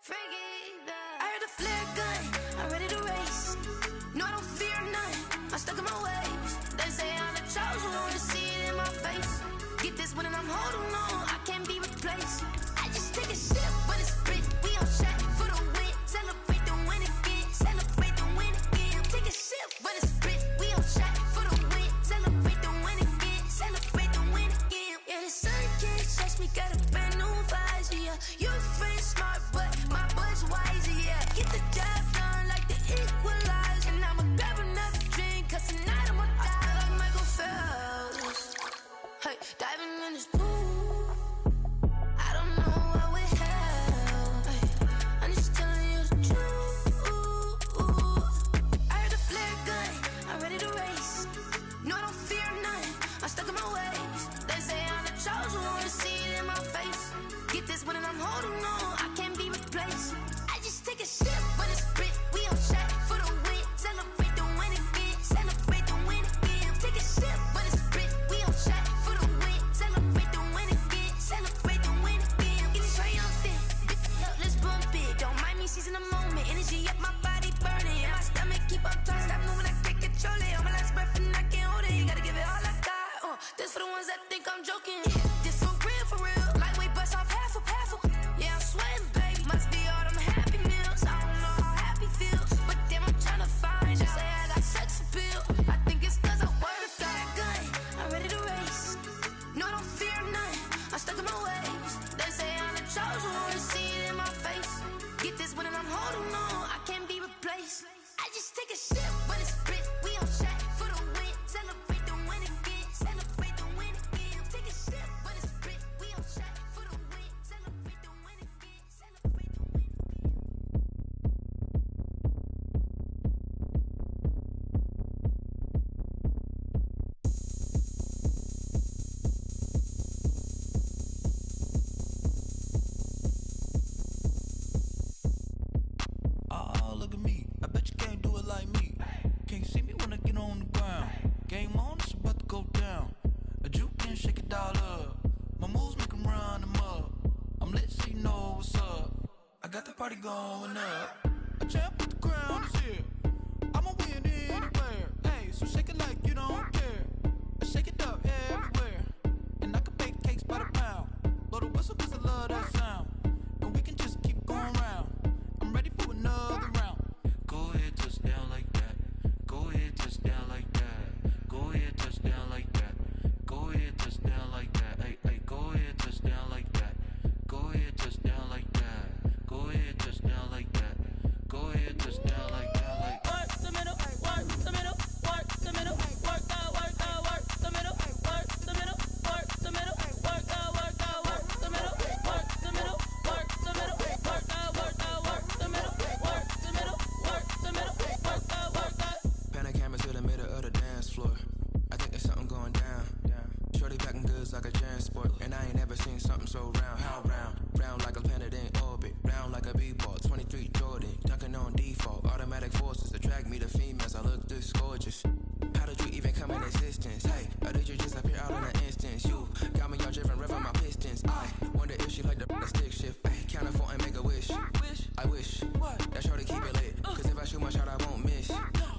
I heard the flare gun, I'm ready to race. No, I don't fear none, I'm stuck in my ways. They say I'm the chosen one, to see it in my face. Get this one and I'm holding on, I can't be replaced. I just take a sip when it's split, we on track for the win. Celebrate the win again, celebrate the win again. Take a sip when it's split, we on track for the win. Celebrate the win again, celebrate the win again. Yeah, the sun can't touch me, got a brand new visor, yeah. You friend smart, but my bud's wiser, yeah. Get the job done like the equalizer. And I'ma grab another drink, cause tonight I'ma die like Michael Phelps. Hey, diving in this pool, I don't know what would help. Hey, I'm just telling you the truth. I heard the flare gun, I'm ready to race. No, I don't fear none, I'm stuck in my ways. They say I'm the chosen one, to see it in my face. Get this one and I'm holding on, I can't be replaced. I just take a sip when it's split, we on track for the win. Celebrate the win again, celebrate the win again. Take a sip when it's split, we on track for the win. Celebrate the win again, celebrate the win again. Get it triumphant, let's bump it. Don't mind me seizing the moment, energy up my body burning. And my stomach keep up turning, stop moving, I can't control it. On my last breath and I can't hold it, you gotta give it all I got. This for the ones that think I'm joking. This for real, lightweight bust off half a. Yeah, I'm sweating, baby, must be all them happy meals. I don't know how happy feels, but damn, I'm tryna find out. Say I got sex appeal, I think it's cause I work a gun, I'm ready to race. No, I don't fear none, I'm stuck in my ways. They say I'm the chosen one, to see it in my face. Get this one and I'm holding on, I can't be replaced. I just take a sip when it's split, we on track for the win. Celebrate the win again, celebrate the win again. Take a sip when it's split, we on track for the win. Celebrate the win again, celebrate the win again. Oh, look at me, I bet you can't do it like me. Can't see me when I get on the ground. Game on, it's about to go down. A juke can shake it all up. My moves make 'em run them up. I'm lit so you know what's up. I got the party going up. A champ with the crown is here. I'ma win anywhere. Hey, so shake it like you don't care. I shake it up everywhere. And I can bake cakes by the pound. Blow the whistle cause I love that sound. And we can just keep going round. I'm ready for another round. Go ahead, touch down like that. Go ahead, touch down like that. Go ahead, touch down like that. Go ahead, touch down like that. Hey, hey, go ahead, touch down like that. Go ahead, touch down like that. Go ahead, touch down like that. Go ahead, touch down like that. Like work the middle, work the middle, work the middle, work out, work out, work the middle, work the middle, work the middle, work out, work out, work the middle, work the middle, work the middle, work out, work out, work the middle, work the middle, work the middle, work out, work out. Pan a camera to the middle of the dance floor. I think there's something going down. Shorty packing goods like a transport, and I ain't ever seen something so round. How round? Round like a planet in orbit, round like a b-ball. 23 Jordan, dunking on default. Automatic forces attract me to females. I look this gorgeous. How did you even come in existence? Hey, or did you just appear out in an instance? You got me all driven, revving my pistons. I wonder if she like the stick shift. Ay, count it 4 and make a wish. I wish that shorty keep it lit, cause if I shoot my shot I won't miss.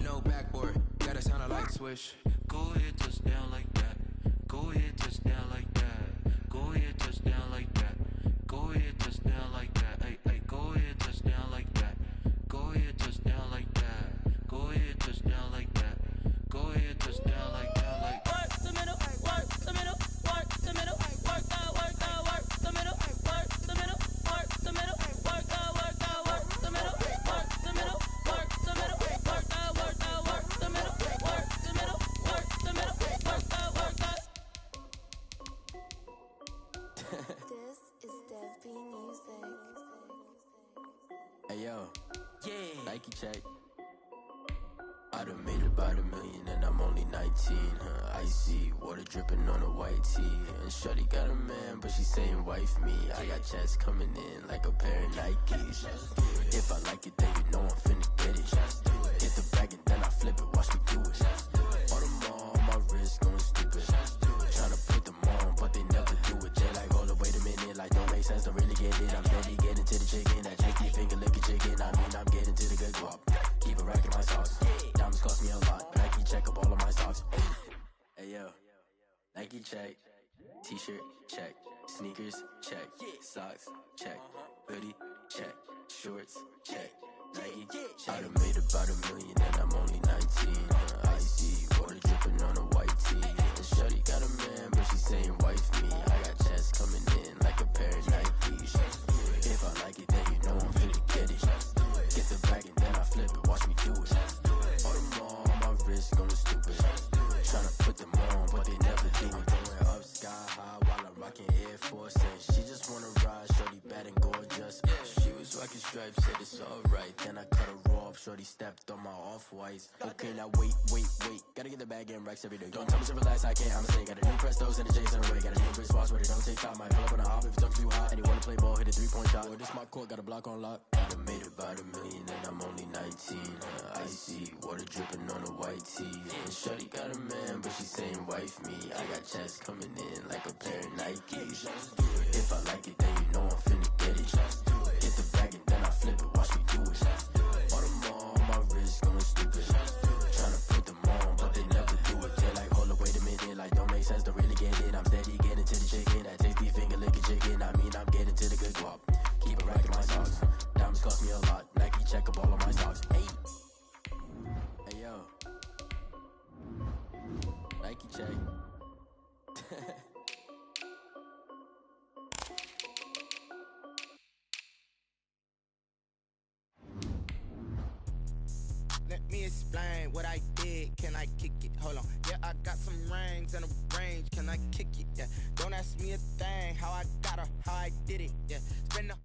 No backboard, gotta sound a light switch. go ahead, touch down like that. Go ahead, touch down like that. Go ahead, touch down like that. Go ahead, touch down like that. Hey, hey, go ahead, touch down like that. Go ahead, touch down like that. Go ahead, touch down like that. Go ahead, touch down like that. Like work the middle, work the middle, work the middle, work out, work out, work the middle, work the middle, work the middle, work out, work out, work the middle, work the middle, work the middle, work out, work out, work the middle, work the middle, work the middle, work out, work out. This is Dev B Music. Hey yo, yeah, Nike check. I done made about $1 million and I'm only 19, icy, water dripping on a white tee. And shorty got a man, but she saying wife me. I got checks coming in like a pair of Nikes. If I like it, then you know I'm finna get it. Hit the bag and then I flip it, watch me do it. All them on my wrist going stupid. Tryna put them on, but they never do it. Jay like, hold up, wait a minute, like don't make sense, don't really get it. I'm steady getting to the chicken, that chicky finger. check. T-shirt, check. Sneakers, check. Socks, check. Hoodie, check. Shorts, check. Nike, I done made about $1 million and I'm only 19. Icy, water dripping on a white tee. And shorty got a man, but she saying wife me. I got checks coming in like a pair of Nikes. If I like it, then you know I'm finna get it. Get the bag and then I flip it, watch me do it. All them all on my wrist going stupid. Tryna put them on, but they never do it. Going up sky high while I'm rocking Air Force. And she just wanna ride, shorty bad and gorgeous. She was rocking stripes, said it's alright. Then I cut her off, shorty stepped on my off-whites. Okay, now wait. Gotta get the bag and racks every day. Don't tell me to relax, I can't, I'ma say. Got a new Prestos and a J's in the way. Got a new wristwatch, but it don't take time. Might pull up on a hop if it's too hot. And you wanna play ball, hit a 3-point shot. Or this my court, got a block on lock. I done made about $1 million and I'm only 19. Icy, water dripping on a white tee. And shorty got a man, but she saying wife me. I got checks coming in like a pair of Nikes. If I like it, then you know I'm finna get it. Get the bag and then I flip it, watch me do it. All them all on my wrist going stupid. Tryna put them on, but they never do it. They're like, hold up, wait a minute, like don't make sense, don't really get it. I'm steady getting to the chicken, that tasty finger licking chicken. I mean, I'm getting to the good guap. Keep it racking my socks. Diamonds cost me a lot. Nike check up all of my stocks. Hey yo, Nike check. Let me explain what I did. Can I kick it? Hold on. Yeah, I got some rings and a range. Can I kick it? Yeah. Don't ask me a thing. How I got her, how I did it. Yeah. Spend the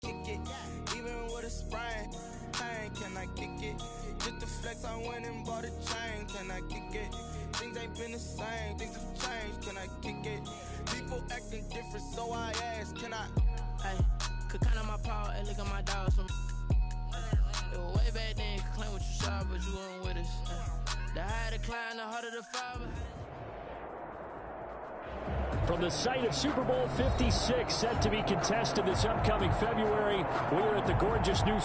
kick it. Even with a sprain. Pain, can I kick it? Just the flex, I went and bought a chain. Can I kick it? Things ain't been the same. Things have changed. Can I kick it? People acting different, so I ask. Can I? Hey, could count on my power and look at my dogs from. It was way back then, you could claim what you saw, but you weren't with us. The higher the climb, the harder the fiber. From the site of Super Bowl 56, set to be contested this upcoming February, we are at the gorgeous new...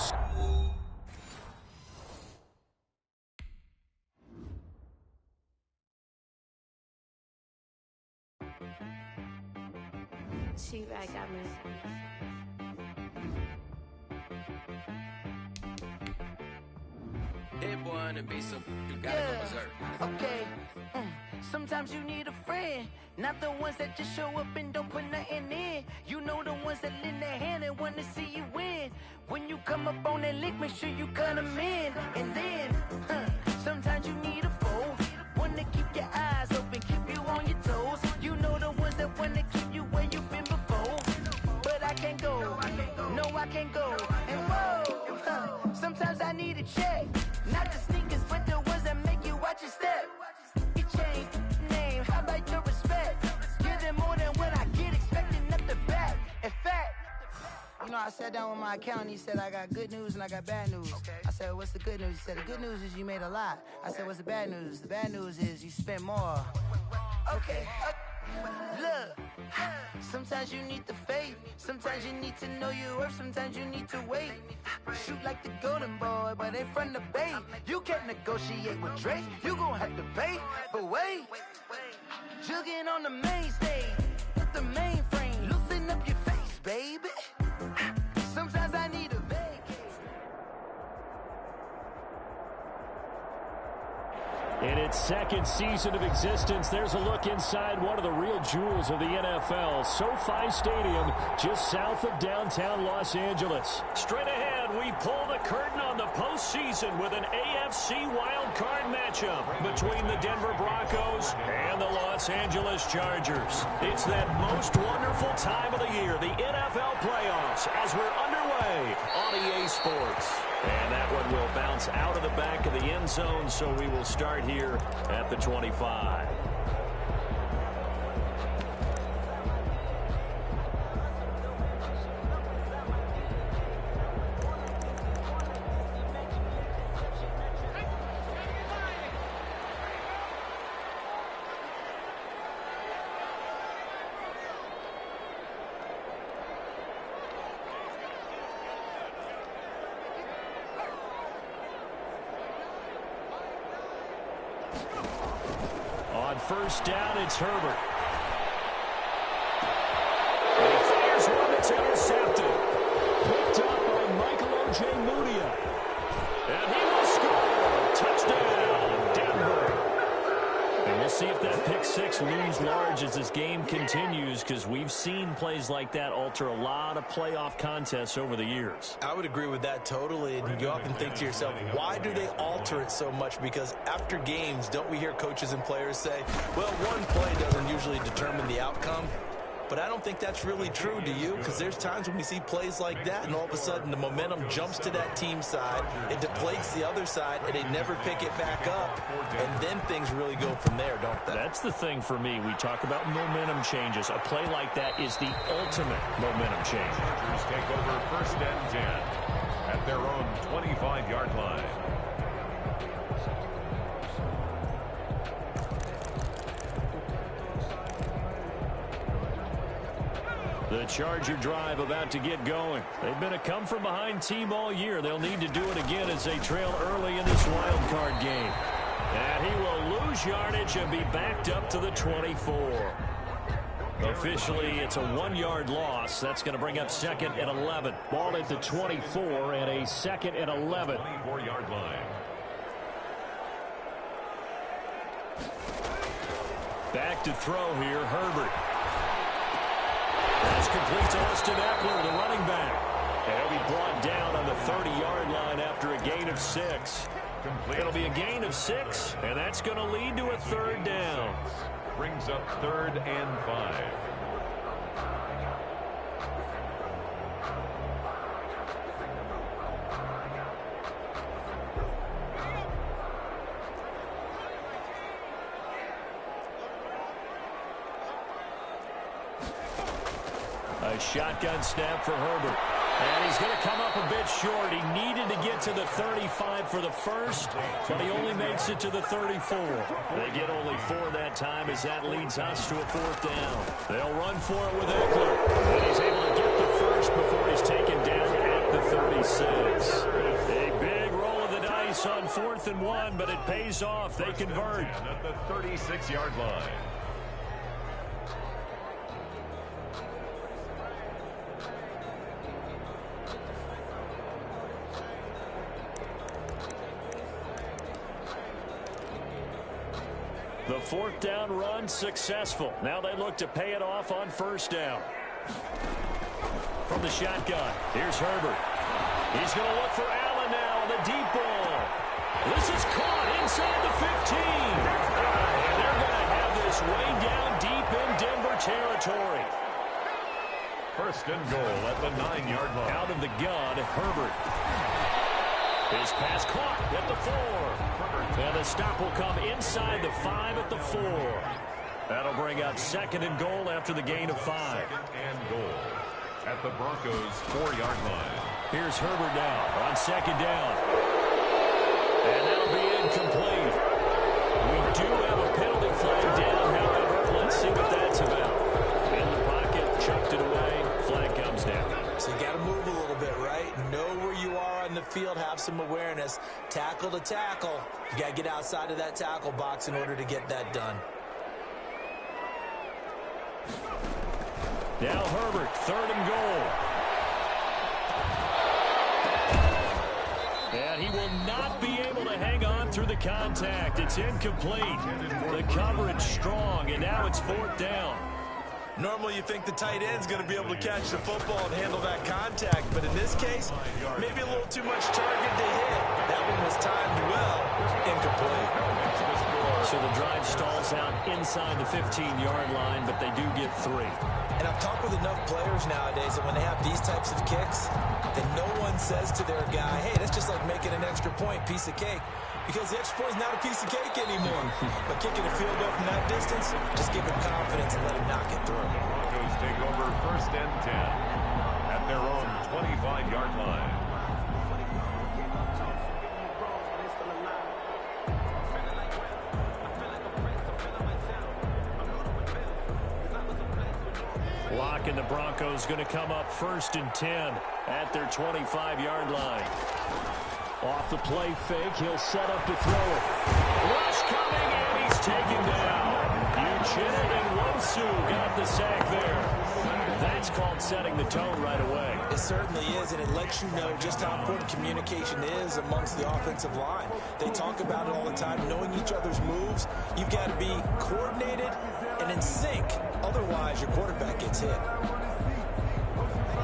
She back got me. That boy on the beat, so you gotta go berserk. Okay. Sometimes you need a friend, not the ones that just show up and don't put nothing in. You know the ones that lend their hand and want to see you win. When you come up on that lick, make sure you cut them in. And then, sometimes you need a foe, one to keep your eyes open, keep you on your toes. You know the ones that want to keep you where you've been before. But I can't go, no I can't go. And whoa, sometimes I need a check. Not the sneakers, but the ones that make you watch your step. You change name, how about your respect? Give them more than what I get, expecting up the back. In fact, you know, I sat down with my accountant, he said I got good news and I got bad news. I said, what's the good news? He said, the good news is you made a lot. I said, what's the bad news? The bad news is you spent more. Okay. Look, sometimes you need the faith, sometimes you need to know your worth, sometimes you need to wait. Shoot like the golden boy, but ain't from the bay. You can't negotiate with Drake, you gon' have to pay. But wait, jugging on the main stage, with the mainframe, loosen up your face, baby. Sometimes I need a vacate. In its second season of existence, there's a look inside one of the real jewels of the NFL, SoFi Stadium, just south of downtown Los Angeles. Straight ahead, we pull the curtain on the postseason with an AFC wildcard matchup between the Denver Broncos and the Los Angeles Chargers. It's that most wonderful time of the year, the NFL playoffs, as we're underway on EA Sports. And that one will bounce out of the back of the end zone, so we will start here at the 25. first down. It's Herbert. And he fires one that's intercepted. Picked up by Michael Ojemudia. And he will score. Touchdown, Denver. And we'll see if that pick six looms large as this game continues, because we've seen plays like that alter a lot of playoff contests over the years. I would agree with that totally. And you often think to yourself, why do they alter it so much? Because after games, don't we hear coaches and players say, well, one play doesn't usually determine the outcome? But I don't think that's really true, do you? Because there's times when we see plays like that, and all of a sudden the momentum jumps to that team side, it deflates the other side, and they never pick it back up. And then things really go from there, don't they? That's the thing for me. We talk about momentum changes. A play like that is the ultimate momentum change. Chargers take over 1st and 10 at their own 25-yard line. The Charger drive about to get going. They've been a come-from-behind team all year. They'll need to do it again as they trail early in this wild card game. And he will lose yardage and be backed up to the 24. Officially, it's a 1-yard loss. That's going to bring up 2nd and 11. Ball at the 24 and a 2nd and 11. 24-yard line. Back to throw here, Herbert. That's complete to Austin Eckler, the running back. And he'll be brought down on the 30-yard line after a gain of 6. It'll be a gain of 6, and that's going to lead to a 3rd down. Brings up 3rd and 5. A shotgun snap for Herbert. And he's going to come up a bit short. He needed to get to the 35 for the first, but he only makes it to the 34. They get only 4 that time as that leads us to a 4th down. They'll run for it with Eckler. And he's able to get the first before he's taken down at the 36. A big roll of the dice on 4th and 1, but it pays off. They convert. At the 36-yard line. The 4th down run successful. Now they look to pay it off on 1st down. From the shotgun, here's Herbert. He's going to look for Allen now on the deep ball. This is caught inside the 15. And they're going to have this way down deep in Denver territory. 1st and goal at the 9-yard line. Out of the gun, Herbert. His pass caught at the 4. And the stop will come inside the 5 at the 4. That'll bring up 2nd and goal after the gain of 5. 2nd and goal at the Broncos' 4-yard line. Here's Herbert now on 2nd down. And that'll be incomplete. We do have a penalty flag down, however. Let's see what that's about. In the pocket, chucked it away. Flag comes down. So you got to move a little bit, right? Know where you are on the field, have some awareness. Tackle to tackle. You got to get outside of that tackle box in order to get that done. Now Herbert, 3rd and goal. And he will not be able to hang on through the contact. It's incomplete. The coverage strong, and now it's 4th down. Normally you think the tight end's going to be able to catch the football and handle that contact, but in this case, maybe a little too much target to hit. That one was timed well. Incomplete. So the drive stalls out inside the 15-yard line, but they do get 3. And I've talked with enough players nowadays that when they have these types of kicks, then no one says to their guy, hey, that's just like making an extra point, piece of cake. Because the extra point is not a piece of cake anymore. But kicking a field goal from that distance, just give him confidence and let him knock it through. The Broncos take over 1st and 10 at their own 25-yard line. Lock and the Broncos going to come up 1st and 10 at their 25-yard line. Off the play fake, he'll set up to throw it. Rush coming, and he's taken down. Uchenna got the sack there. That's called setting the tone right away. It certainly is, and it lets you know just how important communication is amongst the offensive line. They talk about it all the time, knowing each other's moves. You've got to be coordinated and in sync. Otherwise, your quarterback gets hit.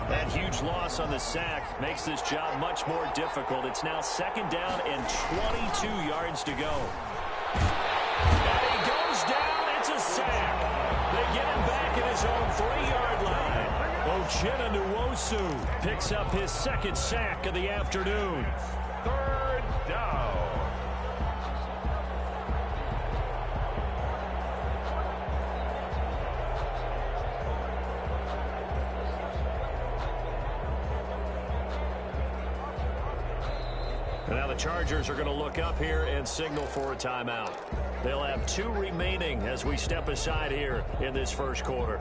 That huge loss on the sack makes this job much more difficult. It's now 2nd down and 22 yards to go. And he goes down. It's a sack. They get him back at his own 3-yard line. Uchenna picks up his 2nd sack of the afternoon. 3rd down. Now the Chargers are going to look up here and signal for a timeout. They'll have 2 remaining as we step aside here in this first quarter.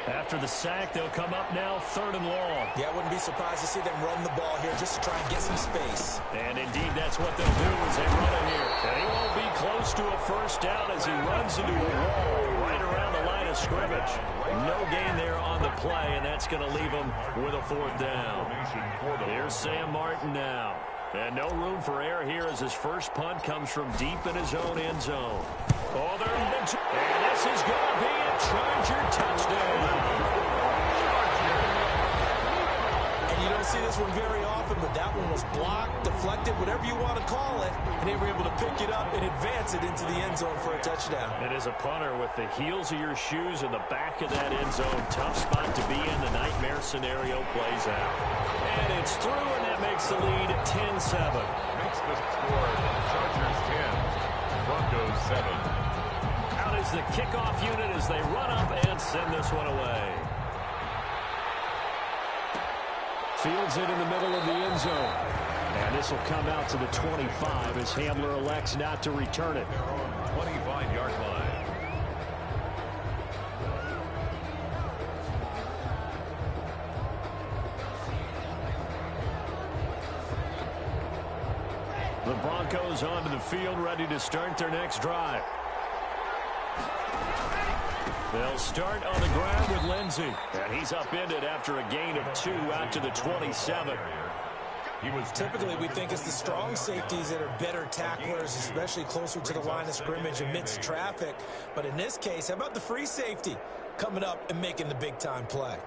After the sack, they'll come up now 3rd and long. Yeah, I wouldn't be surprised to see them run the ball here just to try and get some space. And indeed, that's what they'll do as they run it here. And he won't be close to a first down as he runs into a wall right around the line of scrimmage. No gain there on the play, and that's going to leave him with a 4th down. Here's Sam Martin now. And no room for error here as his first punt comes from deep in his own end zone. Oh, they're on it. And this is going to be a Charger touchdown. And you don't see this one very often, but that one was blocked, deflected, whatever you want to call it, and they were able to pick it up and advance it into the end zone for a touchdown. And as a punter, with the heels of your shoes in the back of that end zone, tough spot to be in. The nightmare scenario plays out. And it's through, and that makes the lead 10-7. Makes the score Chargers 10, Broncos 7. Out is the kickoff unit as they run up and send this one away. Fields it in the middle of the end zone. And this will come out to the 25 as Hamler elects not to return it. 25-yard line. The Broncos onto the field, ready to start their next drive. They'll start on the ground with Lindsey. And he's upended after a gain of 2 out to the 27. Typically, we think it's the strong safeties that are better tacklers, especially closer to the line of scrimmage amidst traffic. But in this case, how about the free safety coming up and making the big-time play?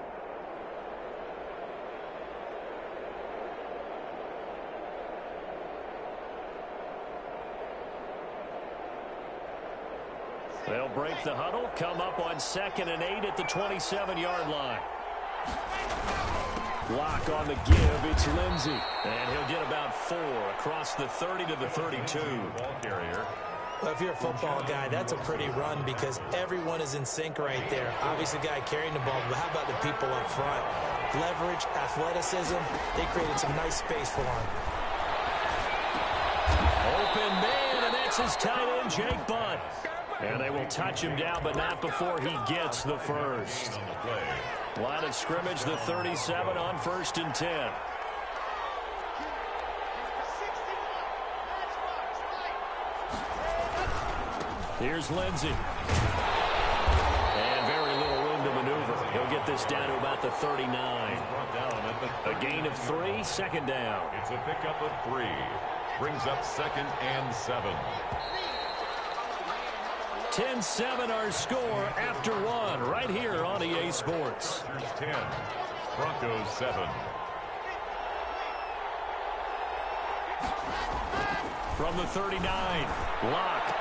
They'll break the huddle, come up on 2nd and 8 at the 27-yard line. Block on the give, it's Lindsey. And he'll get about 4 across the 30 to the 32. Ball carrier. Well, if you're a football guy, that's a pretty run because everyone is in sync right there. Obviously, the guy carrying the ball, but how about the people up front? Leverage, athleticism, they created some nice space for him. Open man, and that's his tight end, Jake Butt. And they will touch him down, but not before he gets the first. Line of scrimmage, the 37 on 1st and 10. Here's Lindsey. And very little room to maneuver. He'll get this down to about the 39. A gain of 3, 2nd down. It's a pickup of 3. Brings up 2nd and 7. 10-7 our score after 1 right here on EA Sports. 10, Broncos 7. From the 39, Locke.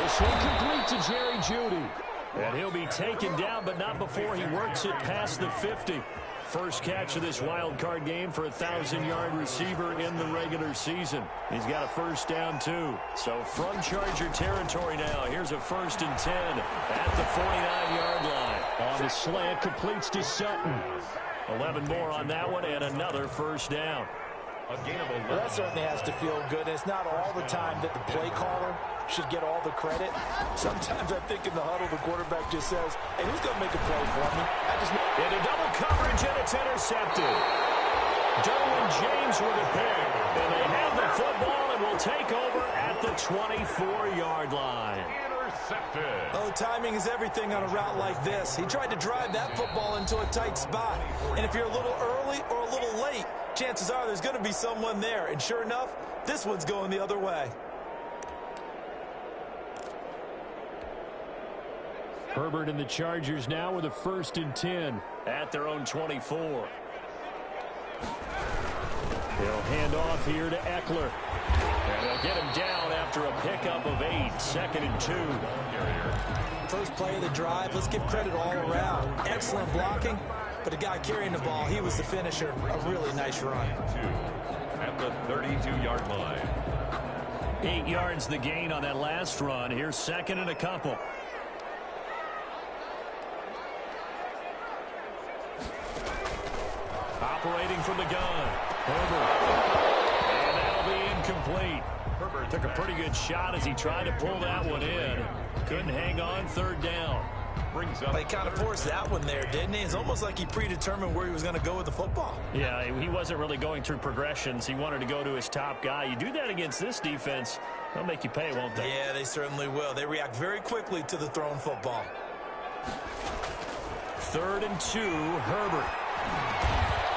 This will complete to Jerry Jeudy. And he'll be taken down, but not before he works it past the 50. First catch of this wild card game for a 1,000-yard receiver in the regular season. He's got a first down, too. So from Charger territory now, here's a 1st and 10 at the 49-yard line. On the slant, completes to Sutton. 11 more on that one, and another first down. A gain of 11. Well, that certainly has to feel good. It's not all the time that the play caller should get all the credit. Sometimes I think in the huddle, the quarterback just says, hey, who's going to make a play for me? I just Into double coverage, and it's intercepted. Derwin James with a pick. And they have the football and will take over at the 24-yard line. Intercepted. Oh, timing is everything on a route like this. He tried to drive that football into a tight spot. And if you're a little early or a little late, chances are there's going to be someone there. And sure enough, this one's going the other way. Herbert and the Chargers now with a 1st and 10 at their own 24. They'll hand off here to Eckler. And they'll get him down after a pickup of 8, 2nd and 2. First play of the drive, let's give credit all around. Excellent blocking, but the guy carrying the ball, he was the finisher. A really nice run. At the 32-yard line. 8 yards the gain on that last run. Here's 2nd and a couple. Operating from the gun. Herbert. And that'll be incomplete. Herbert took a pretty good shot as he tried to pull that one in. Couldn't hang on, 3rd down. Brings up. He kind of forced that one there, didn't he? It's almost like he predetermined where he was going to go with the football. Yeah, he wasn't really going through progressions. He wanted to go to his top guy. You do that against this defense, they'll make you pay, won't they? Yeah, they certainly will. They react very quickly to the thrown football. 3rd and 2, Herbert.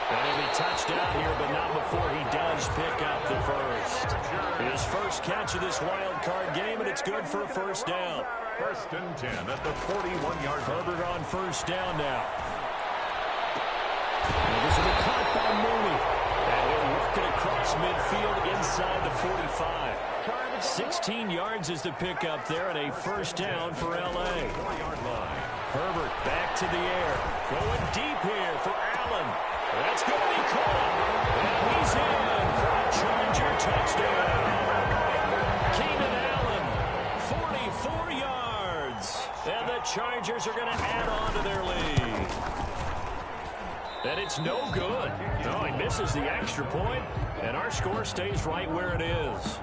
And he'll be touched out here, but not before he does pick up the first. His first catch of this wild card game, and it's good for a 1st down. 1st and 10 at the 41-yard. Herbert on 1st down now. And this will be caught by Mooney. And he'll work it across midfield inside the 45. 16 yards is the pickup there, and a 1st down for L.A. Herbert back to the air. Going deep here for Allen. That's going to be caught. And he's in for a Charger touchdown. Keenan Allen, 44 yards. And the Chargers are going to add on to their lead. And it's no good. No, he misses the extra point, and our score stays right where it is.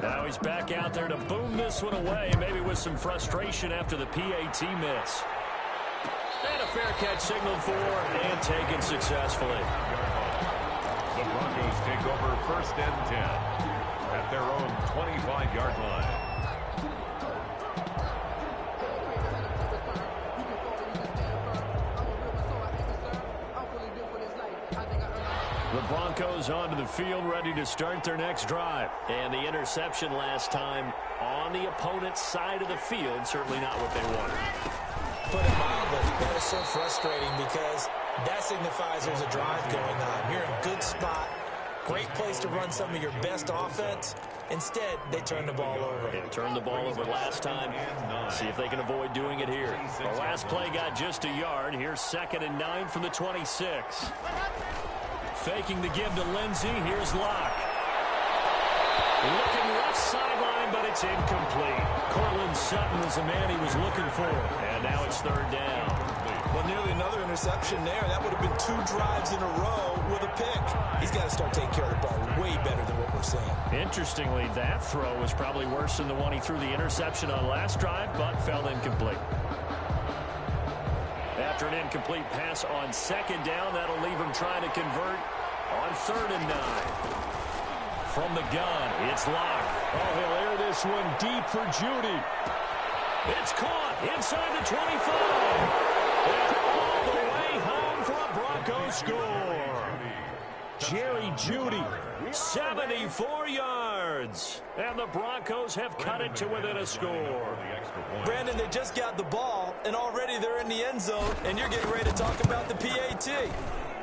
Now he's back out there to boom this one away, maybe with some frustration after the PAT miss. And a fair catch signaled for and taken successfully. The Broncos take over 1st and 10 at their own 25-yard line. The Broncos onto the field, ready to start their next drive. And the interception last time on the opponent's side of the field, certainly not what they wanted. Put it mildly, that is so frustrating because that signifies there's a drive going on. You're in a good spot, great place to run some of your best offense. Instead, they turn the ball over. They turned the ball over last time. See if they can avoid doing it here. The last play got just a yard. Here's 2nd and 9 from the 26. Faking the give to Lindsey. Here's Locke. Looking left sideline, but it's incomplete. Cortland Sutton was the man he was looking for. And now it's 3rd down. Well, nearly another interception there. That would have been 2 drives in a row with a pick. He's got to start taking care of the ball way better than what we're seeing. Interestingly, that throw was probably worse than the one he threw the interception on last drive, but fell incomplete. After an incomplete pass on 2nd down, that'll leave him trying to convert on 3rd and 9. From the gun, it's Locke. Oh, he'll air this one deep for Judy. It's caught inside the 25. And all the way home for a Broncos score. Jerry Judy, 74 yards. And the Broncos have cut it to within a score. Brandon, they just got the ball, and already they're in the end zone, and you're getting ready to talk about the PAT.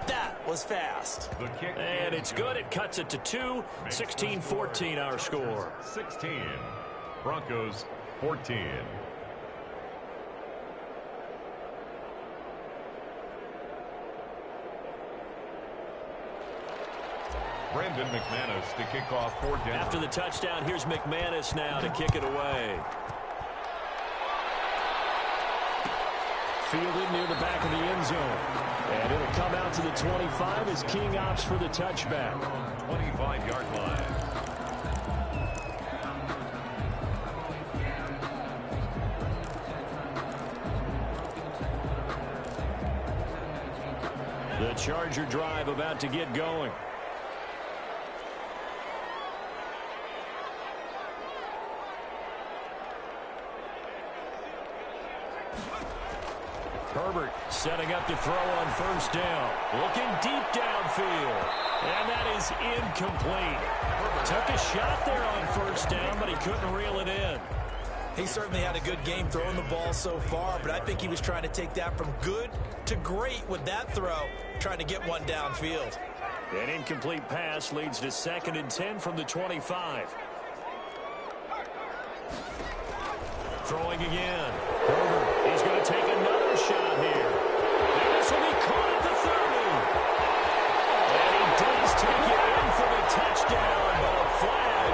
That was fast. And it's good. It cuts it to 2. 16-14 our score. 16. Broncos 14. Brandon McManus to kick off 4th down. After the touchdown, here's McManus now to kick it away. Fielded near the back of the end zone. And it'll come out to the 25 as King opts for the touchback. 25-yard line. Charger drive about to get going. Herbert setting up to throw on first down. Looking deep downfield. And that is incomplete. Took a shot there on first down, but he couldn't reel it in. He certainly had a good game throwing the ball so far, but I think he was trying to take that from good to great with that throw, trying to get one downfield. An incomplete pass leads to 2nd and 10 from the 25. Throwing again. Herbert, he's going to take another shot here. And this will be caught at the 30. And he does take it in for the touchdown, but a flag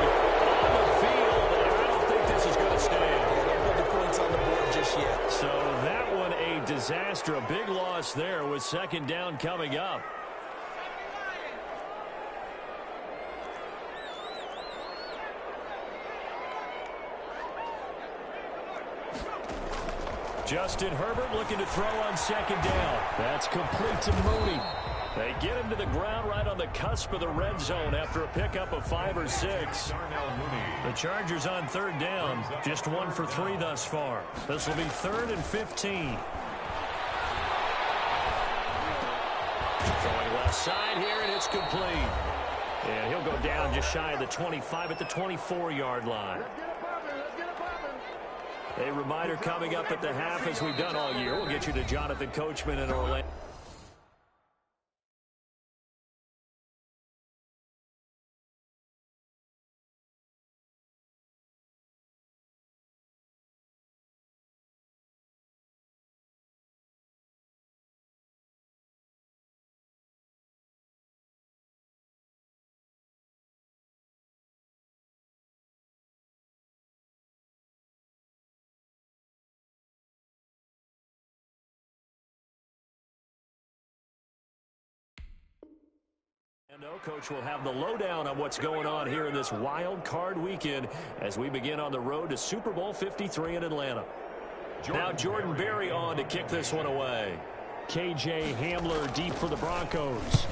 on the field, and I don't think this is going to stand. Don't put the points on the board just yet. So that one a disaster, a big loss there with 2nd down coming up. Justin Herbert looking to throw on 2nd down. That's complete to Mooney. They get him to the ground right on the cusp of the red zone after a pickup of 5 or 6. The Chargers on 3rd down, just 1 for 3 thus far. This will be 3rd and 15. Throwing left side here, and it's complete. And he'll go down just shy of the 25 at the 24-yard line. A reminder coming up at the half, as we've done all year. We'll get you to Jonathan Coachman in Orlando. Coach will have the lowdown on what's going on here in this wild card weekend as we begin on the road to Super Bowl 53 in Atlanta. Now Jordan Berry on to kick this one away. KJ Hamler deep for the Broncos.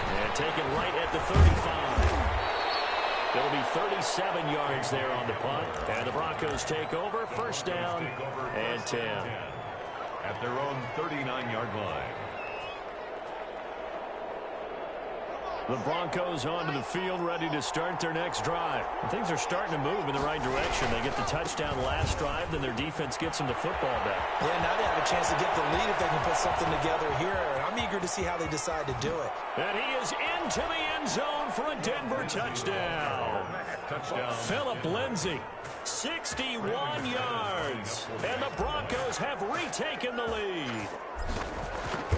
And taken right at the 35. There'll be 37 yards there on the punt. And the Broncos take over. First down and 10. At their own 39-yard line. The Broncos onto the field, ready to start their next drive. And things are starting to move in the right direction. They get the touchdown last drive, then their defense gets them the football back. Yeah, now they have a chance to get the lead if they can put something together here. I'm eager to see how they decide to do it. And he is into the end zone for a Denver touchdown. Phillip Lindsay, 61 yards. And the Broncos have retaken the lead.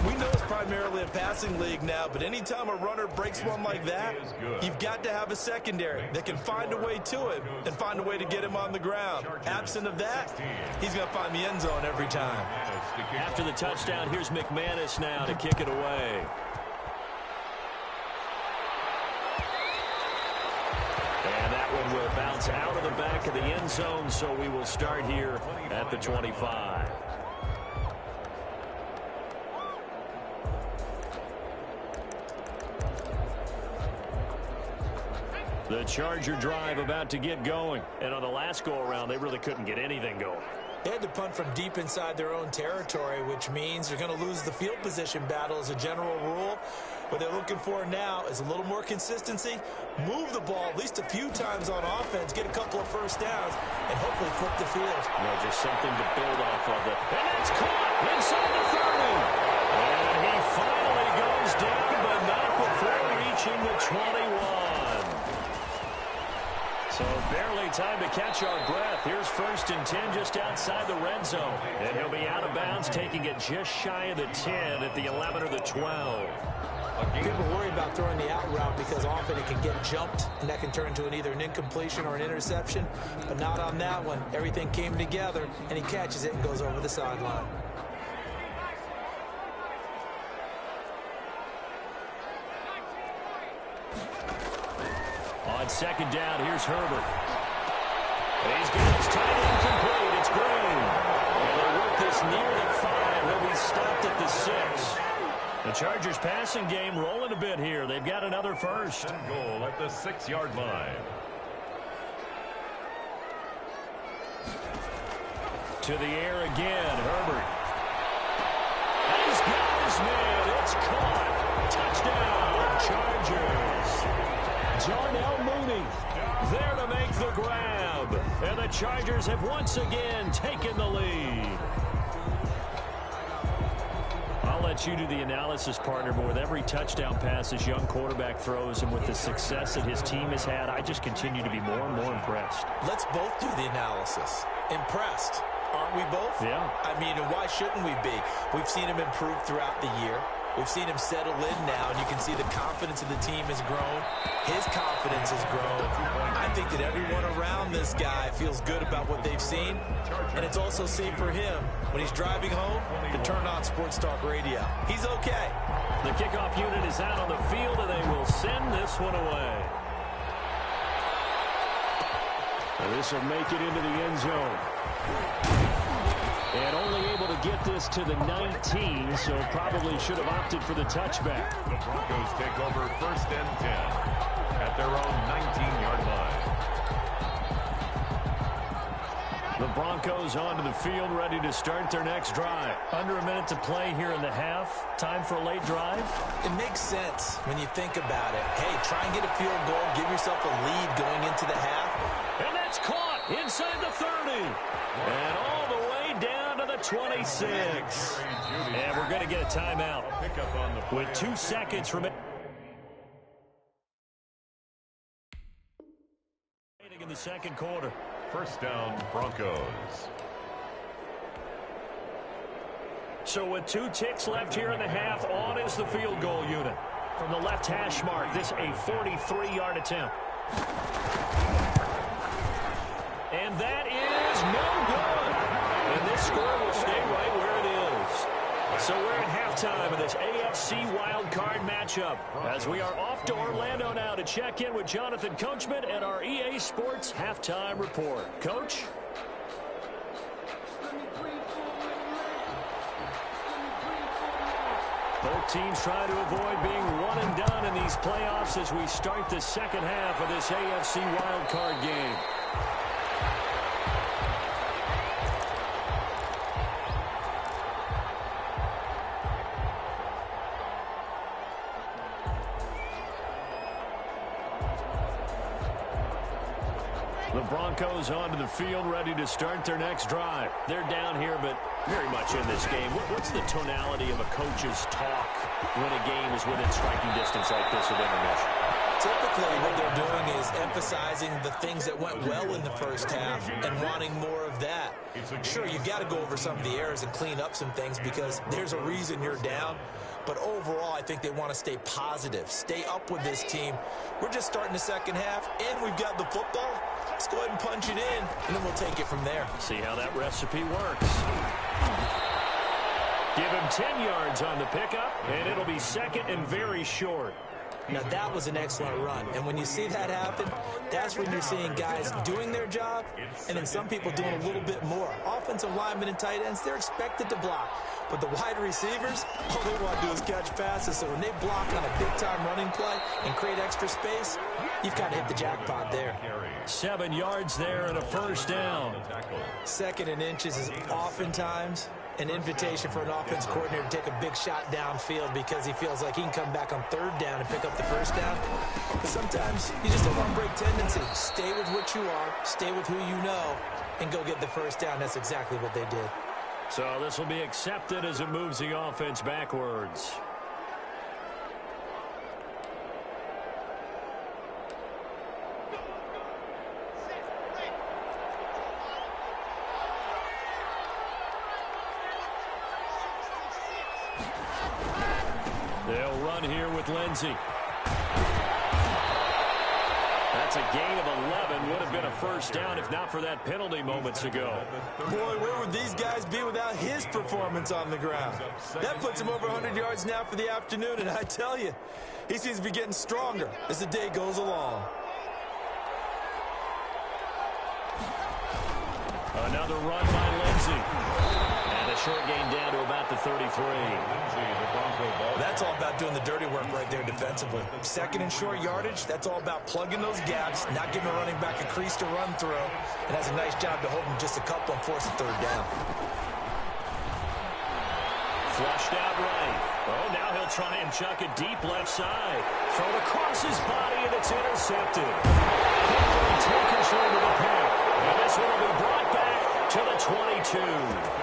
We know it's primarily a passing league now, but anytime a runner breaks one like that, you've got to have a secondary that can find a way to it and find a way to get him on the ground. Absent of that, he's going to find the end zone every time. After the touchdown, here's McManus now to kick it away. And that one will bounce out of the back of the end zone, so we will start here at the 25. The Charger drive about to get going. And on the last go-around, they really couldn't get anything going. They had to punt from deep inside their own territory, which means they're going to lose the field position battle as a general rule. What they're looking for now is a little more consistency, move the ball at least a few times on offense, get a couple of first downs, and hopefully flip the field. Just something to build off of it. And it's caught inside the 30. And he finally goes down, but not before reaching the 21. So barely time to catch our breath. Here's 1st and 10 just outside the red zone. And he'll be out of bounds, taking it just shy of the 10 at the 11 or the 12. People worry about throwing the out route because often it can get jumped, and that can turn into either an incompletion or an interception. But not on that one. Everything came together, and he catches it and goes over the sideline. On 2nd down, here's Herbert. And he's got his tight end complete. It's Green. And they work this gets near the 5. He'll be stopped at the 6. The Chargers passing game rolling a bit here. They've got another first. Goal at the 6-yard line. To the air again, Herbert. He's got his man. It's caught. Touchdown, Chargers. Darnell Mooney there to make the grab. And the Chargers have once again taken the lead. I'll let you do the analysis, partner, but with every touchdown pass this young quarterback throws and with the success that his team has had, I just continue to be more and more impressed. Let's both do the analysis. Impressed. Aren't we both? Yeah. I mean, and why shouldn't we be? We've seen him improve throughout the year. We've seen him settle in now, and you can see the confidence of the team has grown. His confidence has grown. I think that everyone around this guy feels good about what they've seen, and it's also safe for him when he's driving home to turn on Sports Talk Radio. He's okay. The kickoff unit is out on the field, and they will send this one away. And this will make it into the end zone. And only able to get this to the 19, so probably should have opted for the touchback. The Broncos take over 1st and 10 at their own 19-yard line. The Broncos onto the field, ready to start their next drive. Under a minute to play here in the half. Time for a late drive. It makes sense when you think about it. Hey, try and get a field goal, give yourself a lead going into the half. And that's caught inside the 30. And all the way down to the 26. And we're going to get a timeout with 2 seconds remaining in the second quarter. 1st down, Broncos. So with 2 ticks left here in the half, on is the field goal unit. From the left hash mark, this a 43-yard attempt. And that is no good. And this score will stay right where it is. So we're at halftime of this AFC wildcard matchup as we are off to Orlando now to check in with Jonathan Coachman and our EA Sports halftime report. Coach? Both teams try to avoid being one and done in these playoffs as we start the second half of this AFC wildcard game. The Broncos onto the field, ready to start their next drive. They're down here, but very much in this game. What's the tonality of a coach's talk when a game is within striking distance like this at intermission? Typically, what they're doing is emphasizing the things that went well in the first half and wanting more of that. Sure, you've got to go over some of the errors and clean up some things because there's a reason you're down. But overall, I think they want to stay positive, stay up with this team. We're just starting the second half, and we've got the football. Let's go ahead and punch it in, and then we'll take it from there. See how that recipe works. Give him 10 yards on the pickup, and it'll be second and very short. Now, that was an excellent run. And when you see that happen, that's when you're seeing guys doing their job and then some people doing a little bit more. Offensive linemen and tight ends, they're expected to block. But the wide receivers, all they want to do is catch passes. So when they block on a big-time running play and create extra space, you've got to hit the jackpot there. 7 yards there and a first down. 2nd and inches is oftentimes an invitation for an offense coordinator to take a big shot downfield because he feels like he can come back on 3rd down and pick up the first down. But sometimes you just don't want to break tendency. Stay with what you are, stay with who you know, and go get the first down. That's exactly what they did. So this will be accepted as it moves the offense backwards. They'll run here with Lindsey. That's a gain of 11. Would have been a first down if not for that penalty moments ago. Boy, where would these guys be without his performance on the ground? That puts him over 100 yards now for the afternoon, and I tell you, he seems to be getting stronger as the day goes along. Another run by Lindsey. And a short gain down to about the 33. That's all about doing the dirty work right there defensively. Second and short yardage, that's all about plugging those gaps, not giving a running back a crease to run through, and has a nice job to hold him just a couple and force a third down. Flushed out right. Oh, now he'll try and chuck it deep left side. Thrown across his body, and it's intercepted. Quickly take control of the pick. And this one will be brought back to the 22.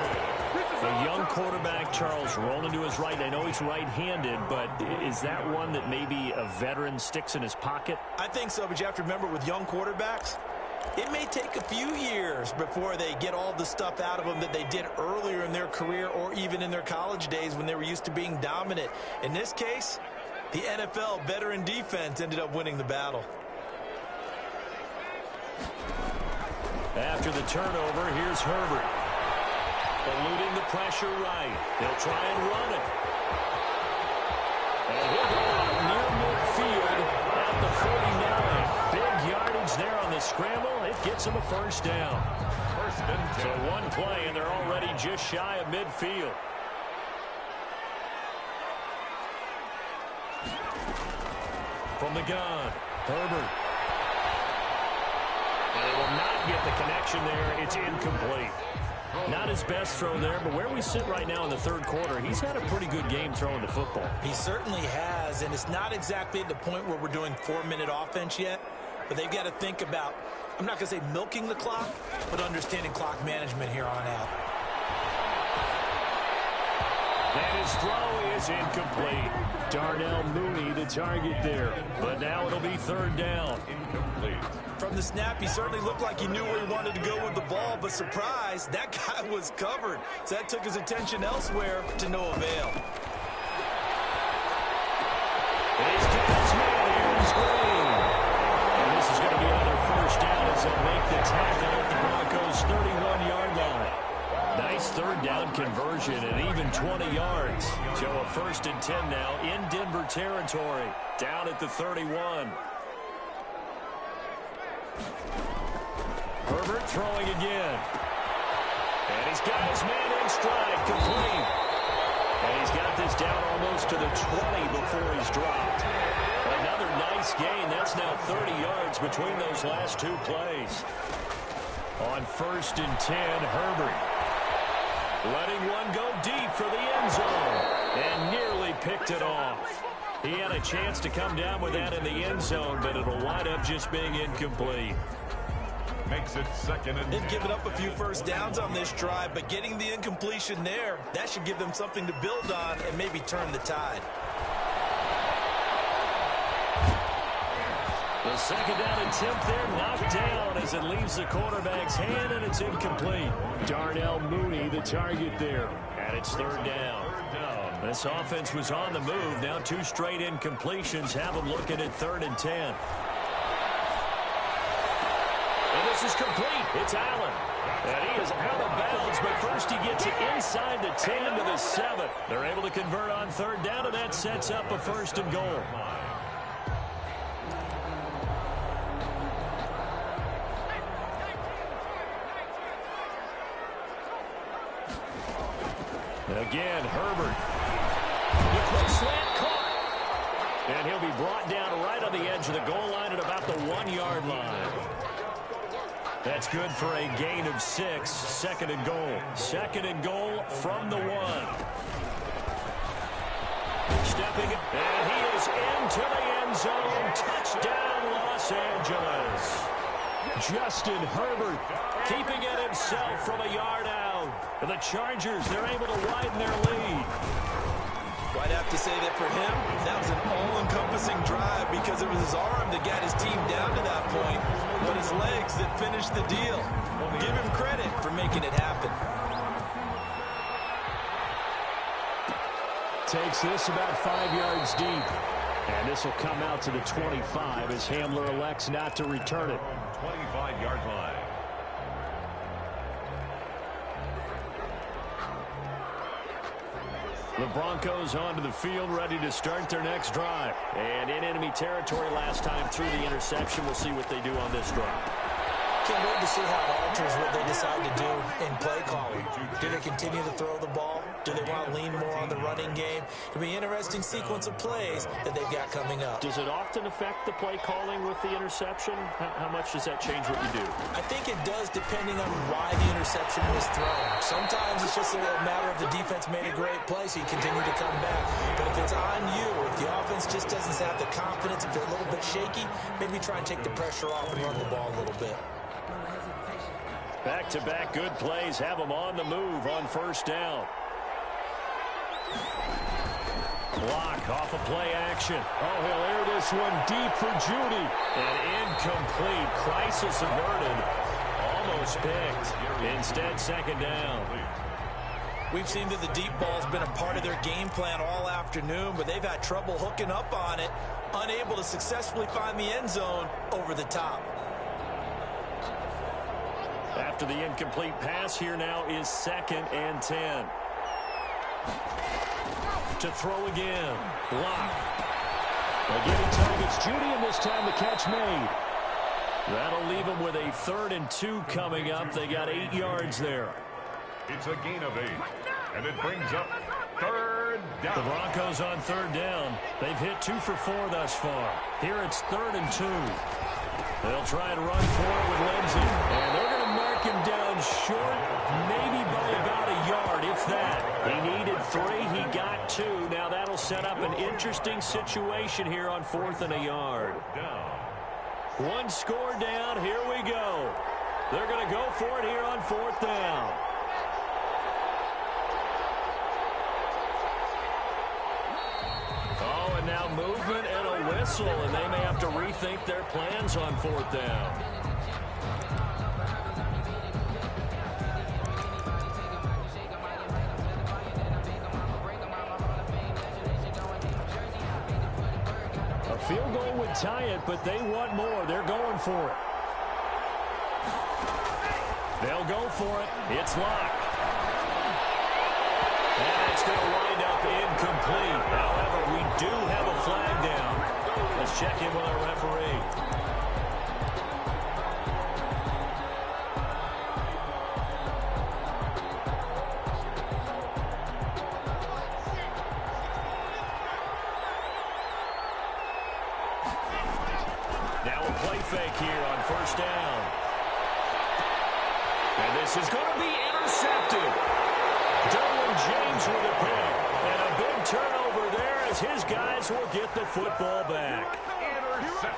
The young quarterback, Charles, rolling to his right. I know he's right-handed, but is that one that maybe a veteran sticks in his pocket? I think so, but you have to remember with young quarterbacks, it may take a few years before they get all the stuff out of them that they did earlier in their career or even in their college days when they were used to being dominant. In this case, the NFL veteran defense ended up winning the battle. After the turnover, here's Herbert. Eluding the pressure right. He'll try and run it. And he'll go out near midfield at the 49. Big yardage there on the scramble. It gets him a first down. So one play, and they're already just shy of midfield. From the gun, Herbert. And he will not get the connection there. It's incomplete. Not his best throw there, but where we sit right now in the third quarter, he's had a pretty good game throwing the football. He certainly has, and it's not exactly at the point where we're doing 4-minute offense yet, but they've got to think about, I'm not going to say milking the clock, but understanding clock management here on out. And his throw is incomplete. Darnell Mooney, the target there. But now it'll be third down. Incomplete. From the snap, he certainly looked like he knew where he wanted to go with the ball, but surprise, that guy was covered. So that took his attention elsewhere to no avail. He's got his man here. He's green. And this is going to be another first down as they'll make the tackle at the Broncos' 31-yard line. Nice third down conversion and even 20 yards. So a 1st and 10 now in Denver territory. Down at the 31. Herbert throwing again. And he's got his man in stride, complete. And he's got this down almost to the 20 before he's dropped. Another nice gain. That's now 30 yards between those last two plays. On 1st and 10, Herbert. Letting one go deep for the end zone. And nearly picked it off. He had a chance to come down with that in the end zone, but it'll wind up just being incomplete. Makes it 2nd and 10. They've given up a few first downs on this drive, but getting the incompletion there, that should give them something to build on and maybe turn the tide. The 2nd down attempt there knocked down as it leaves the quarterback's hand, and it's incomplete. Darnell Mooney, the target there, and it's third down. This offense was on the move. Now 2 straight incompletions have them looking at 3rd and 10. And this is complete. It's Allen. And he is out of bounds, but first he gets it inside the 10 to the 7. They're able to convert on 3rd down, and that sets up a 1st and goal. Again, Herbert. The quick slant caught. And he'll be brought down right on the edge of the goal line at about the 1-yard line. That's good for a gain of 6. 2nd and goal. 2nd and goal from the 1. Stepping, and he is into the end zone. Touchdown, Los Angeles. Justin Herbert keeping it himself from a yard out. And the Chargers, they're able to widen their lead. I'd have to say that for him, that was an all-encompassing drive because it was his arm that got his team down to that point, but his legs that finished the deal. Give him credit for making it happen. Takes this about 5 yards deep. And this will come out to the 25 as Hamler elects not to return it. 25-yard line. The Broncos onto the field, ready to start their next drive. And in enemy territory last time through the interception. We'll see what they do on this drive. can't wait to see how it alters what they decide to do in play calling. Do they continue to throw the ball? Do they want to lean more on the running game? It'll be an interesting sequence of plays that they've got coming up. Does it often affect the play calling with the interception? How much does that change what you do? I think it does depending on why the interception was thrown. Sometimes it's just a matter of the defense made a great play, so you continue to come back. But if it's on you, if the offense just doesn't have the confidence, if they're a little bit shaky, maybe try and take the pressure off and run the ball a little bit. Back-to-back good plays have them on the move on first down. Block off of play action. Oh, he'll air this one deep for Judy. And incomplete. Crisis averted. Almost picked. Instead, second down. We've seen that the deep ball's been a part of their game plan all afternoon, but they've had trouble hooking up on it, unable to successfully find the end zone over the top. After the incomplete pass, here now is 2nd and 10. To throw again. Block. Again, he targets Judy, and this time the catch made. That'll leave them with a 3rd and 2 coming up. They got 8 yards there. It's a gain of 8, and it brings up 3rd down. The Broncos on 3rd down. They've hit 2 for 4 thus far. Here it's 3rd and 2. They'll try and run for it with Lindsey. And they're going to mark him down short, maybe by about a yard, if that. He needed 3. He got 2. Now that'll set up an interesting situation here on 4th and a yard. One score down. Here we go. They're going to go for it here on 4th down. Oh, and now movement and a whistle, and they may have to rethink their plans on 4th down. A field goal would tie it, but they want more. They're going for it. They'll go for it. It's locked. And it's going to wind up incomplete. However, we do have a flag down. Let's check in with our referee. Now a play fake here on 1st down. And this is going to be intercepted. Derwin James with a pick. And a big turnover there as his guys will get the football back.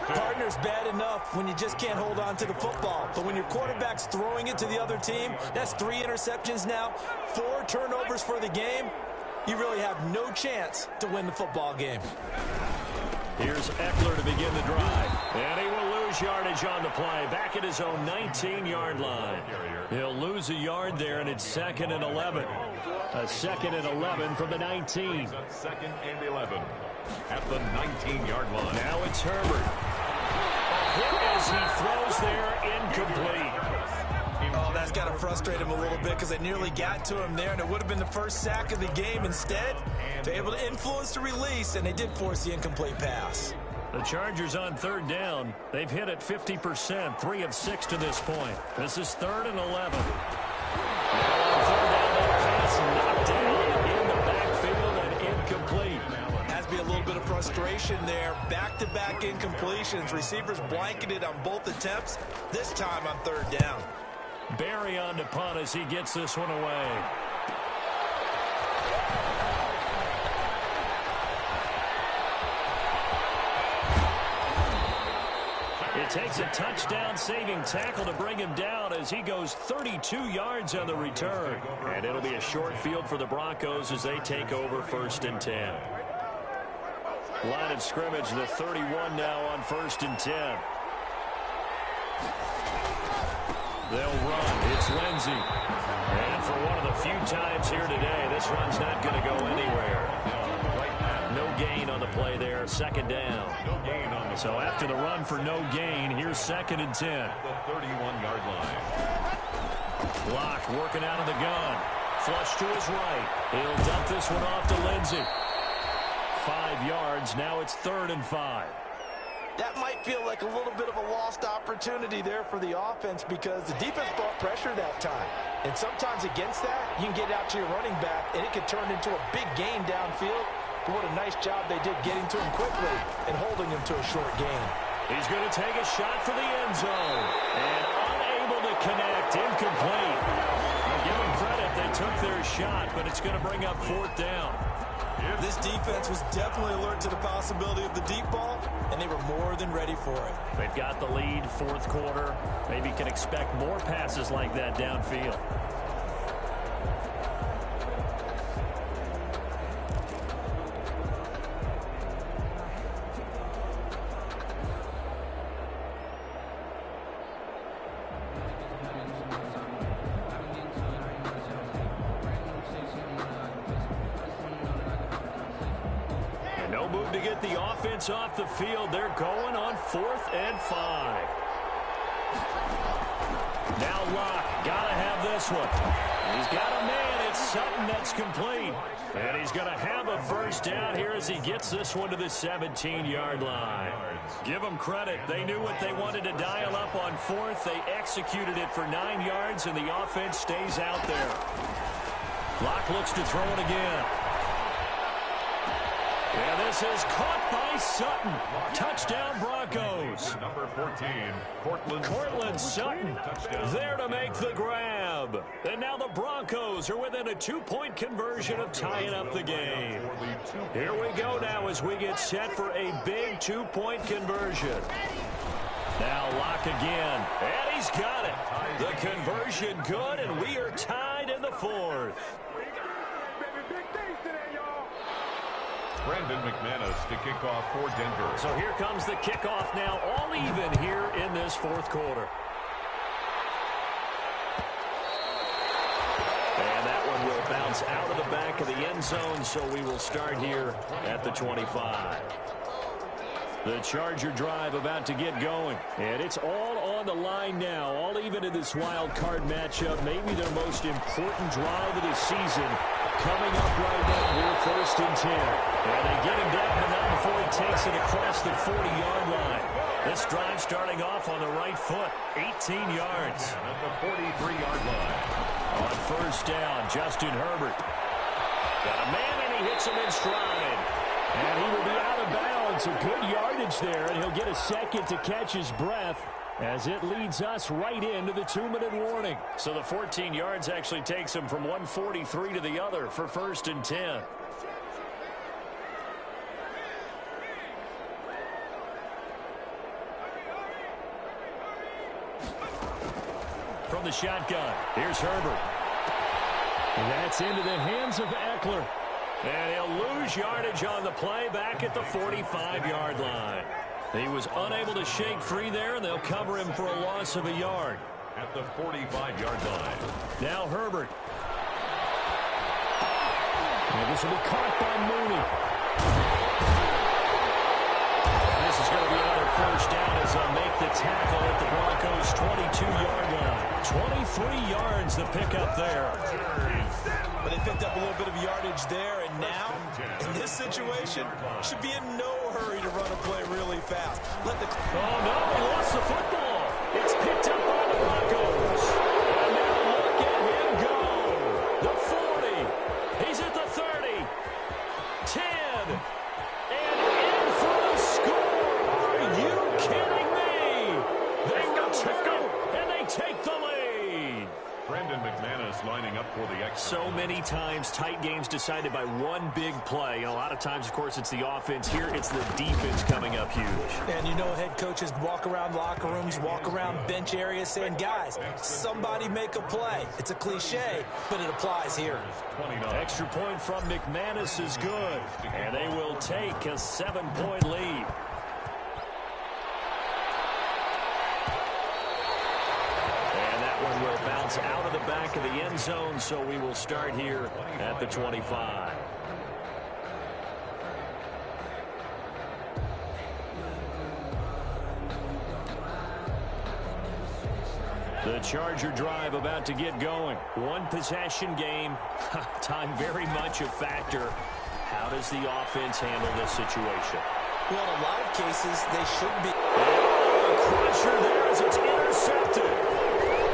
Partner's bad enough when you just can't hold on to the football. But when your quarterback's throwing it to the other team, that's 3 interceptions now, 4 turnovers for the game. You really have no chance to win the football game. Here's Eckler to begin the drive. And he will lose yardage on the play. Back at his own 19-yard line. He'll lose a yard there, and it's 2nd and 11. A 2nd and 11 from the 19. 2nd and 11 at the 19-yard line. Now it's Herbert. As he throws there, incomplete. Oh, that's got to frustrate him a little bit because they nearly got to him there, and it would have been the first sack of the game. Instead, they're able to influence the release, and they did force the incomplete pass. The Chargers on 3rd down. They've hit it 50%, 3 of 6 to this point. This is 3rd and 11. Now on 3rd down, that pass knocked down in the backfield and incomplete. Has to be a little bit of frustration there. Back-to-back incompletions. Receivers blanketed on both attempts, this time on 3rd down. Barry on to punt as he gets this one away. It takes a touchdown-saving tackle to bring him down as he goes 32 yards on the return. And it'll be a short field for the Broncos as they take over 1st and 10. Line of scrimmage, the 31 now on 1st and 10. They'll run. It's Lindsey. And for one of the few times here today, this run's not going to go anywhere. No gain on the play there. 2nd down. So after the run for no gain, here's 2nd and 10. The 31-yard line. Block working out of the gun. Flush to his right. He'll dump this one off to Lindsey. 5 yards. Now it's 3rd and 5. that might feel like a little bit of a lost opportunity there for the offense because the defense brought pressure that time. And sometimes against that, you can get out to your running back, and it can turn into a big gain downfield. But what a nice job they did getting to him quickly and holding him to a short gain. He's going to take a shot for the end zone. And unable to connect, incomplete. I'll give them credit, they took their shot, but it's going to bring up 4th down. This defense was definitely alert to the possibility of the deep ball, and they were more than ready for it. They've got the lead, 4th quarter. Maybe can expect more passes like that downfield. To get the offense off the field, they're going on 4th and 5. Now Locke, gotta have this one. He's got a man, it's Sutton that's complete. And he's gonna have a first down here as he gets this one to the 17-yard line. Give them credit, they knew what they wanted to dial up on 4th. They executed it for 9 yards, and the offense stays out there. Locke looks to throw it again. And this is caught by Sutton. Touchdown Broncos. Number 14, Cortland Sutton there to make the grab. And now the Broncos are within a 2-point conversion of tying up the game. Here we go now as we get set for a big 2-point conversion. Now Locke again. And he's got it. The conversion good, and we are tied in the 4th. Brandon McManus to kick off for Denver. So here comes the kickoff now, all even here in this 4th quarter. And that one will bounce out of the back of the end zone, so we will start here at the 25. The Charger drive about to get going. And it's all on the line now, all even in this wild card matchup. Maybe their most important drive of the season coming up right now here, 1st and 10. And they get him down, but not before he takes it across the 40-yard line. This drive starting off on the right foot, 18 yards. At the 43-yard line. On 1st down, Justin Herbert. Got a man, and he hits him in stride. And he will be out of bounds. A good yardage there, and he'll get a second to catch his breath as it leads us right into the 2-minute warning. So the 14 yards actually takes him from 143 to the other for 1st and 10. From the shotgun, here's Herbert. And that's into the hands of Eckler. And he'll lose yardage on the play back at the 45-yard line. He was unable to shake free there, and they'll cover him for a loss of a yard. At the 45-yard line. Now Herbert. And this will be caught by Mooney. And this is going to be another 1st down as they'll make the tackle at the Broncos' 22-yard line. 23 yards the pickup there. But they picked up a little bit of yardage there, and now, in this situation, should be in no hurry to run a play really fast. Oh, no, he lost the football. It's picked up by the Broncos. And now look at him go. The 40. He's at the 30. 10. And in for the score. Are you kidding me? They return, and they take the lead. Brandon McManus lining up for the extra. So many times, tight games decided by one big play. And a lot of times, of course, it's the offense. Here, it's the defense coming up huge. And you know head coaches walk around locker rooms, walk around bench areas saying, guys, somebody make a play. It's a cliche, but it applies here. 29. Extra point from McManus is good. And they will take a 7-point lead. One will bounce out of the back of the end zone, so we will start here at the 25. The Charger drive about to get going. One possession game. Time very much a factor. How does the offense handle this situation? Well, in a lot of cases, they should be. A crusher there as it's intercepted.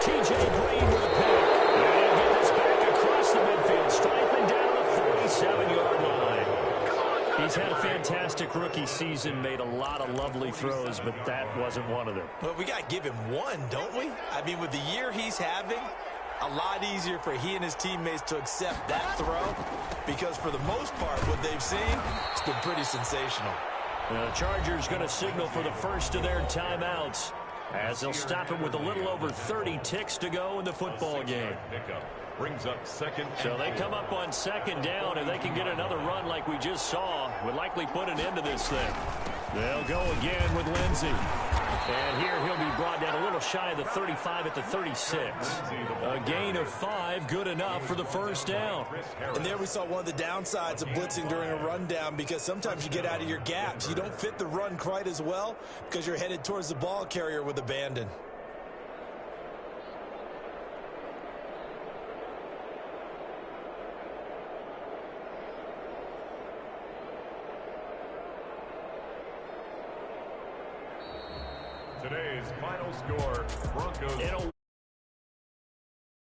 T.J. Green with a pick. And he'll get this back across the midfield, striping down the 47-yard line. He's had a fantastic rookie season, made a lot of lovely throws, but that wasn't one of them. Well, we got to give him one, don't we? I mean, with the year he's having, a lot easier for he and his teammates to accept that throw because for the most part, what they've seen, it's been pretty sensational. The Chargers going to signal for the first of their timeouts as they'll stop it with a little over 30 ticks to go in the football game. Brings up second. So they come up on second down, and they can get another run like we just saw. Would likely put an end to this thing. They'll go again with Lindsey. And here he'll be brought down a little shy of the 35 at the 36. A gain of 5, good enough for the first down. And there we saw one of the downsides of blitzing during a rundown because sometimes you get out of your gaps. You don't fit the run quite as well because you're headed towards the ball carrier with abandon. Today's final score, Broncos.